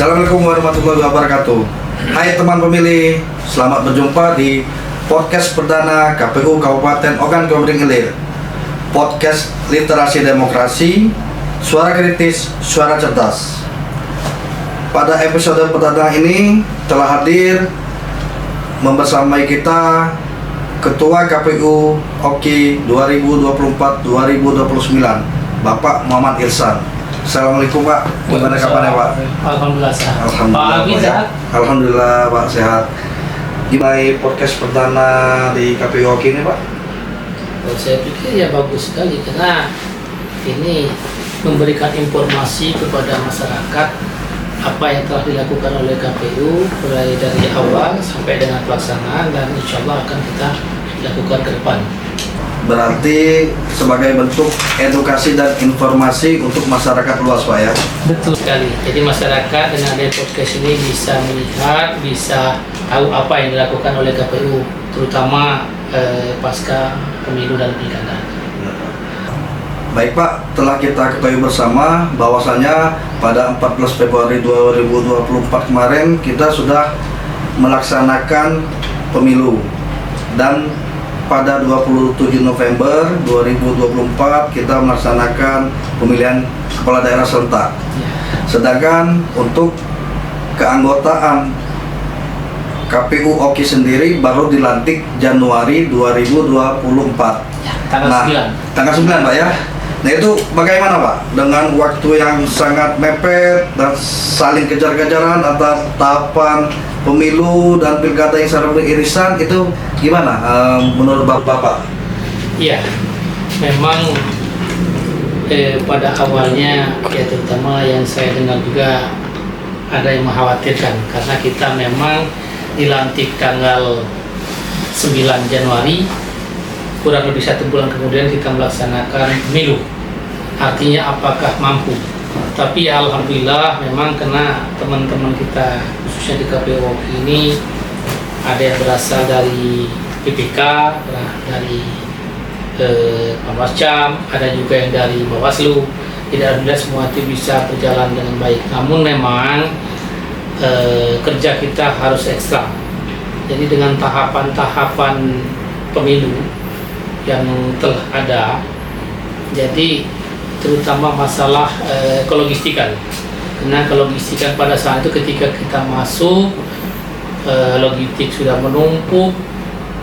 Assalamualaikum warahmatullahi wabarakatuh. Hai teman pemilih, selamat berjumpa di podcast perdana KPU Kabupaten Ogan Komering Ilir. Podcast literasi demokrasi, suara kritis, suara cerdas. Pada episode perdana ini telah hadir membersamai kita Ketua KPU OKI 2024-2029 Bapak Muhammad Irsan. Assalamualaikum Pak, gimana kabarnya Pak? Alhamdulillah sehat. Alhamdulillah, Pak Abi sehat? Alhamdulillah Pak sehat. Gimana podcast perdana di KPU OKI ini Pak? Saya pikir ya bagus sekali karena ini memberikan informasi kepada masyarakat apa yang telah dilakukan oleh KPU mulai dari awal sampai dengan pelaksanaan, dan insya Allah akan kita lakukan ke depan. Berarti sebagai bentuk edukasi dan informasi untuk masyarakat luas Pak ya? Betul sekali. Jadi masyarakat dengan adanya podcast ini bisa melihat, bisa tahu apa yang dilakukan oleh KPU, terutama pasca pemilu dan pilkada. Baik Pak, telah kita ketahui bersama bahwasanya pada 14 Februari 2024 kemarin kita sudah melaksanakan pemilu, dan pada 27 November 2024 kita melaksanakan pemilihan kepala daerah serentak. Sedangkan untuk keanggotaan KPU OKI sendiri baru dilantik Januari 2024. Tanggal 9. Tanggal 9 Pak ya. Nah itu bagaimana Pak? Dengan waktu yang sangat mepet dan saling kejar-kejaran antara tahapan pemilu dan pilkada yang secara beririsan, itu gimana menurut Bapak? Iya, memang pada awalnya ya, terutama yang saya dengar juga ada yang mengkhawatirkan karena kita memang dilantik tanggal 9 Januari, kurang lebih 1 bulan kemudian kita melaksanakan pemilu. Artinya apakah mampu? Tapi alhamdulillah memang karena teman-teman kita khususnya di KPU ini ada yang berasal dari PPK, dari Panwascam, ada juga yang dari Bawaslu. Jadi alhamdulillah semua itu bisa berjalan dengan baik. Namun memang kerja kita harus ekstra. Jadi dengan tahapan-tahapan pemilu yang telah ada, jadi terutama masalah kelogistikan. Karena kelogistikan pada saat itu ketika kita masuk, logistik sudah menumpuk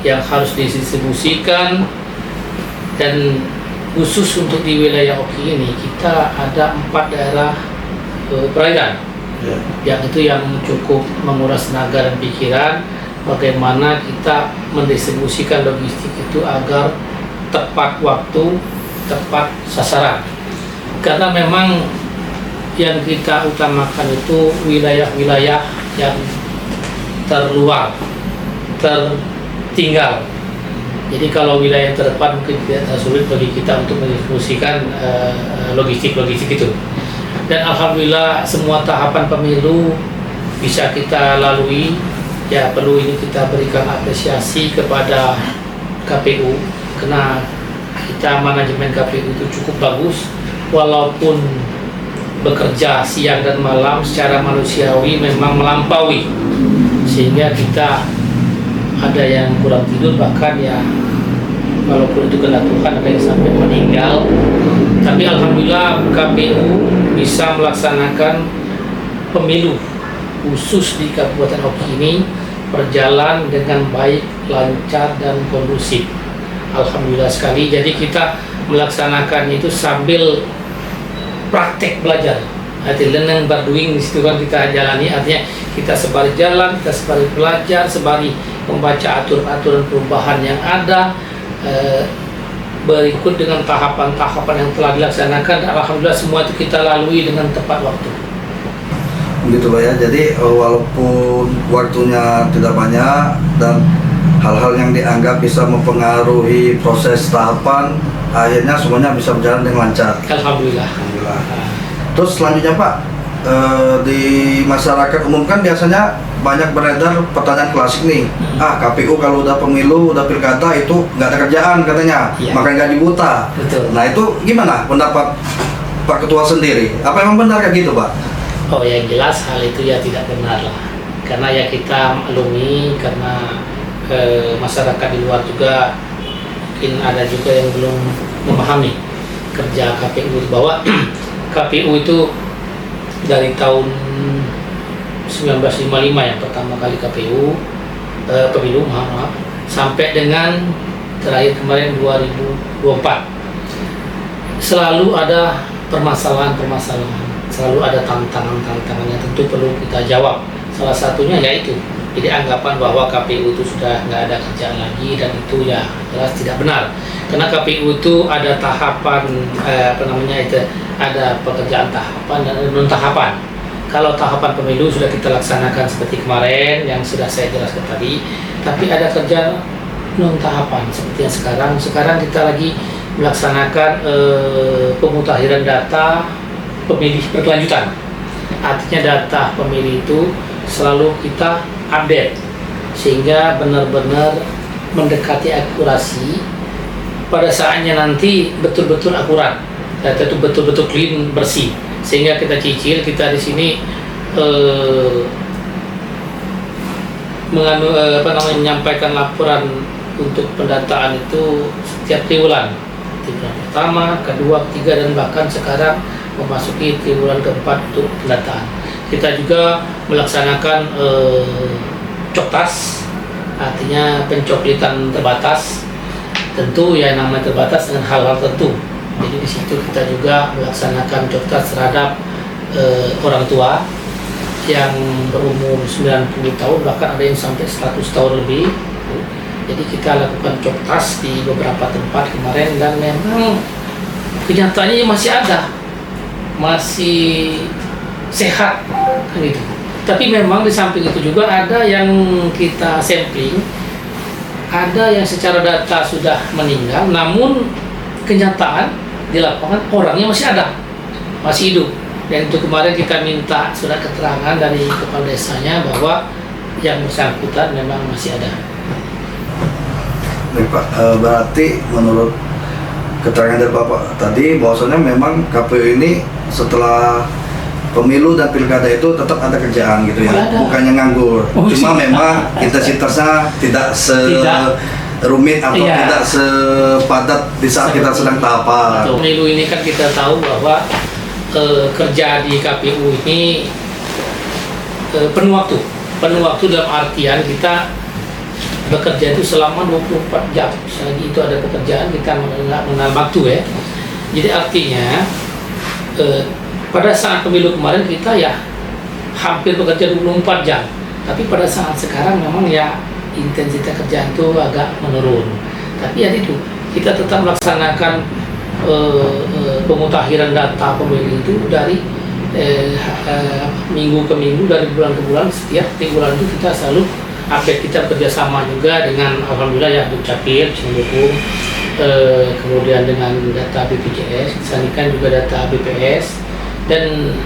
yang harus didistribusikan, dan khusus untuk di wilayah OKI ini kita ada 4 daerah perairan, yang itu yang cukup menguras tenaga dan pikiran bagaimana kita mendistribusikan logistik itu agar tepat waktu, tepat sasaran. Karena memang yang kita utamakan itu wilayah-wilayah yang terluar, tertinggal. Jadi kalau wilayah yang terdepan mungkin tidak sulit bagi kita untuk mendistribusikan logistik itu. Dan alhamdulillah semua tahapan pemilu bisa kita lalui. Ya, perlu ini kita berikan apresiasi kepada KPU karena kita manajemen KPU itu cukup bagus, walaupun bekerja siang dan malam secara manusiawi memang melampaui, sehingga kita ada yang kurang tidur, bahkan ya walaupun itu kena Tuhan ada yang sampai meninggal. Tapi alhamdulillah KPU bisa melaksanakan pemilu khusus di Kabupaten OKI ini berjalan dengan baik, lancar dan kondusif. Alhamdulillah sekali. Jadi kita melaksanakan itu sambil praktek belajar. Artinya learning by doing, di situ kan kita jalani. Artinya kita sembari jalan, kita sembari belajar, sembari membaca aturan-aturan perubahan yang ada, berikut dengan tahapan-tahapan yang telah dilaksanakan. Alhamdulillah semua itu kita lalui dengan tepat waktu. Begitu Pak ya. Jadi walaupun waktunya tidak banyak dan hal-hal yang dianggap bisa mempengaruhi proses tahapan, akhirnya semuanya bisa berjalan dengan lancar. Alhamdulillah. Alhamdulillah. Terus selanjutnya Pak, di masyarakat umum kan biasanya banyak beredar pertanyaan klasik nih. KPU kalau udah pemilu, udah pilkada itu nggak ada kerjaan katanya, makanya nggak dibuta. Betul. Nah itu gimana pendapat Pak Ketua sendiri? Apa emang benar kayak gitu Pak? Oh, yang jelas hal itu ya tidak benar lah. Karena ya kita maklumi karena masyarakat di luar juga mungkin ada juga yang belum memahami kerja KPU itu, bahwa KPU itu dari tahun 1955 yang pertama kali KPU pemilu maaf, sampai dengan terakhir kemarin 2024 selalu ada permasalahan-permasalahan, selalu ada tantangan-tantangan yang tentu perlu kita jawab. Salah satunya yaitu jadi anggapan bahwa KPU itu sudah nggak ada kerjaan lagi, dan itu ya jelas tidak benar. Karena KPU itu ada tahapan ada pekerjaan tahapan dan non tahapan. Kalau tahapan pemilu sudah kita laksanakan seperti kemarin yang sudah saya jelaskan tadi, tapi ada kerja non tahapan seperti yang sekarang kita lagi melaksanakan pemutakhiran data pemilih berkelanjutan. Artinya data pemilih itu selalu kita update sehingga benar-benar mendekati akurasi. Pada saatnya nanti betul-betul akurat, data itu betul-betul clean, bersih, sehingga kita cicil. Kita di sini menyampaikan laporan untuk pendataan itu setiap triwulan pertama, kedua, ketiga, dan bahkan sekarang memasuki triwulan keempat untuk pendataan. Kita juga melaksanakan coktas, artinya pencoklitan terbatas. Tentu ya namanya terbatas dengan hal-hal tertentu. Jadi di situ kita juga melaksanakan coktas terhadap orang tua yang berumur 90 tahun, bahkan ada yang sampai 100 tahun lebih. Jadi kita lakukan coktas di beberapa tempat kemarin, dan memang kenyataannya masih ada, masih sehat kan gitu. Tapi memang di samping itu juga ada yang kita sampling, ada yang secara data sudah meninggal, namun kenyataan di lapangan orangnya masih ada, masih hidup. Dan itu kemarin kita minta surat keterangan dari kepala desanya bahwa yang bersangkutan memang masih ada. Baik Pak, berarti menurut keterangan dari Bapak tadi bahwasanya memang KPU ini setelah pemilu dan pilkada itu tetap ada kerjaan gitu ya, bukannya nganggur. Cuma memang intensitasnya tidak rumit atau tidak sepadat di saat kita sedang tahapan. Pemilu ini kan kita tahu bahwa kerja di KPU ini penuh waktu dalam artian kita bekerja itu selama 24 jam. Selagi itu ada pekerjaan, kita mengenal waktu ya. Jadi artinya pada saat pemilu kemarin kita ya hampir bekerja 24 jam. Tapi pada saat sekarang memang ya intensitas kerjaan itu agak menurun. Tapi ya itu, kita tetap melaksanakan pemutakhiran data pemilih itu dari minggu ke minggu, dari bulan ke bulan. Setiap bulan itu kita selalu update. Kita kerjasama juga dengan alhamdulillah ya Dukcapil mendukung, kemudian dengan data BPJS, disandingkan juga data BPS, dan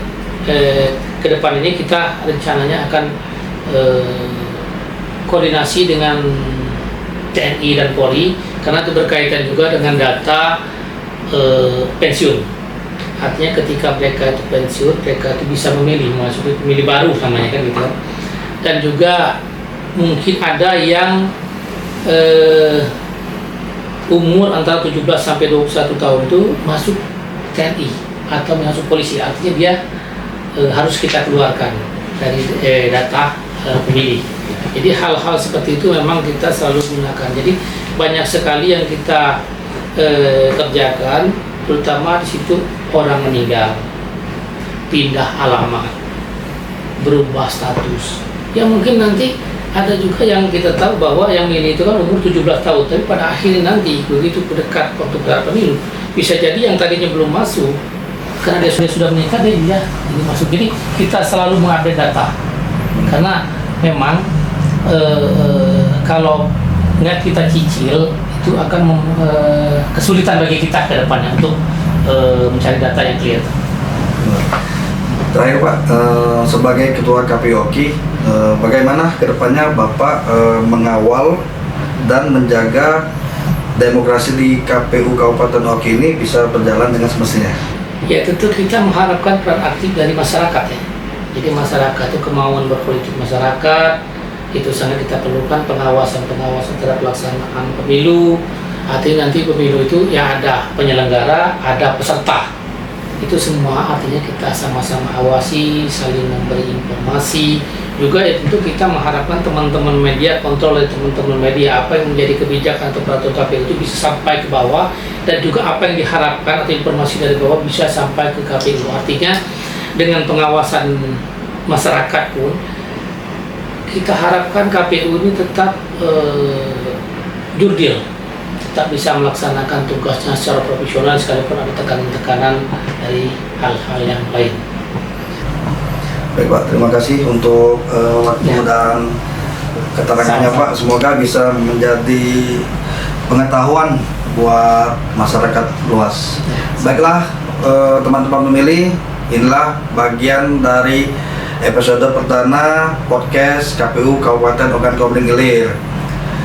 ke depan ini kita rencananya akan koordinasi dengan TNI dan Polri, karena itu berkaitan juga dengan data pensiun. Artinya ketika mereka itu pensiun, mereka itu bisa memilih, memasuki pemilih baru namanya kan gitu. Dan juga mungkin ada yang umur antara 17 sampai 21 tahun itu masuk TNI atau masuk polisi. Artinya dia harus kita keluarkan dari data pemilih. Jadi hal-hal seperti itu memang kita selalu gunakan. Jadi banyak sekali yang kita kerjakan, terutama di situ orang meninggal, pindah alamat, berubah status. Ya mungkin nanti ada juga yang kita tahu bahwa yang ini itu kan umur 17 tahun, tapi pada akhirnya nanti begitu dekat waktu pemilu bisa jadi yang tadinya belum masuk karena dia sudah menikah, dia ini masuk. Jadi kita selalu mengupdate data, karena memang kalau nggak kita cicil itu akan kesulitan bagi kita ke depannya untuk mencari data yang clear. Terakhir Pak, sebagai Ketua KPU Oki, bagaimana kedepannya Bapak mengawal dan menjaga demokrasi di KPU Kabupaten Oki ini bisa berjalan dengan semestinya? Ya tentu kita mengharapkan peran aktif dari masyarakat ya. Jadi masyarakat itu kemauan berpolitik masyarakat itu sangat kita perlukan, pengawasan terhadap pelaksanaan pemilu. Artinya nanti pemilu itu ya ada penyelenggara, ada peserta. Itu semua artinya kita sama-sama awasi, saling memberi informasi. Juga itu kita mengharapkan teman-teman media, kontrol dari teman-teman media, apa yang menjadi kebijakan atau peraturan KPU itu bisa sampai ke bawah, dan juga apa yang diharapkan atau informasi dari bawah bisa sampai ke KPU. Artinya dengan pengawasan masyarakat pun kita harapkan KPU ini tetap jurdil, tetap bisa melaksanakan tugasnya secara profesional sekalipun ada tekanan-tekanan dari hal-hal yang lain. Baik Pak, terima kasih untuk waktu dan keterangannya Pak. Semoga bisa menjadi pengetahuan buat masyarakat luas. Baiklah teman-teman pemilih, inilah bagian dari episode perdana podcast KPU Kabupaten Ogan Komering Ilir.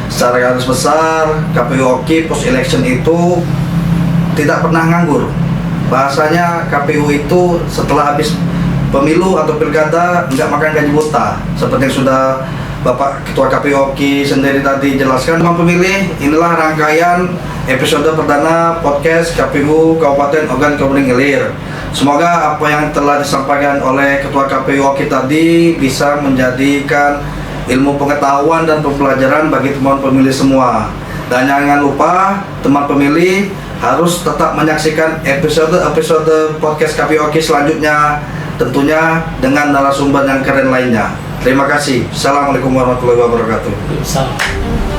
Secara garis besar, KPU Oki post election itu tidak pernah nganggur. Bahasanya KPU itu setelah habis pemilu atau pilkada nggak makan gaji buta. Seperti yang sudah Bapak Ketua KPU Oki sendiri tadi jelaskan. Teman pemilih, inilah rangkaian episode perdana podcast KPU Kabupaten Ogan Komering Ilir. Semoga apa yang telah disampaikan oleh Ketua KPU Oki tadi bisa menjadikan ilmu pengetahuan dan pembelajaran bagi teman pemilih semua. Dan jangan lupa teman pemilih harus tetap menyaksikan episode podcast KPU Oki selanjutnya, tentunya dengan narasumber yang keren lainnya. Terima kasih. Assalamualaikum warahmatullahi wabarakatuh. Salam.